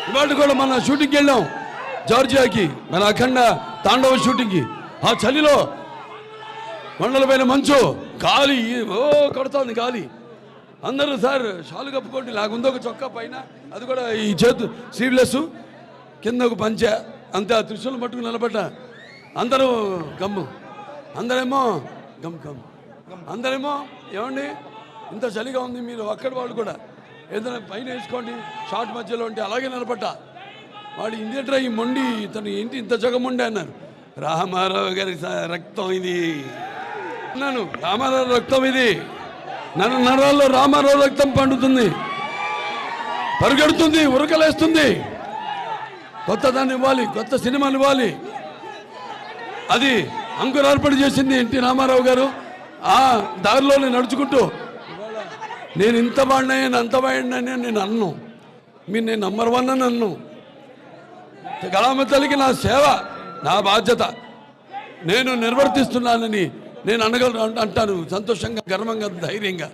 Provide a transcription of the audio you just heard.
ఇవాళ కూడా మన షూటింగ్కి వెళ్ళాం జార్జియాకి, మన అఖండ తాండవ షూటింగ్కి. ఆ చలిలో కొండల పైన మంచు, గాలి కొడుతోంది గాలి. అందరూ సార్ షాలు కప్పుకోండి, నాకుందో ఒక చొక్కా పైన, అది కూడా ఈ చేతు స్లీవ్లెస్, కింద ఒక పంచె, అంతే. ఆ త్రిశూలం పట్టుకుని నిలబడ్డా. అందరూ గమ్ము, అందరేమో గమ్ గమ్, అందరేమో ఏమండి ఇంత చలిగా ఉంది, మీరు అక్కడ వాళ్ళు కూడా ఏదైనా పైన వేసుకోండి షార్ట్ మధ్యలో ఉంటే. అలాగే నిలబడ్డా. వాడు ఇండియా ఈ మొండి, ఇతను ఏంటి ఇంత జగముండి అన్నారు. రామారావు గారి రక్తం ఇది అన్నాను, రామారావు రక్తం ఇది, నరాల్లో రామారావు రక్తం పండుతుంది, పరుగెడుతుంది, ఉరకలేస్తుంది. కొత్త దాన్ని ఇవ్వాలి, కొత్త సినిమాలు ఇవ్వాలి. అది అంకురార్పణ చేసింది ఎన్టీ రామారావు గారు. ఆ దారిలోనే నడుచుకుంటూ నేను ఇంత వాడినాయని అంత వాడినని నేను అన్ను, మీరు నేను నంబర్ 1 అని అన్ను. కళామ తల్లికి నా సేవ, నా బాధ్యత నేను నిర్వర్తిస్తున్నానని నేను అంటాను సంతోషంగా, గర్వంగా, ధైర్యంగా.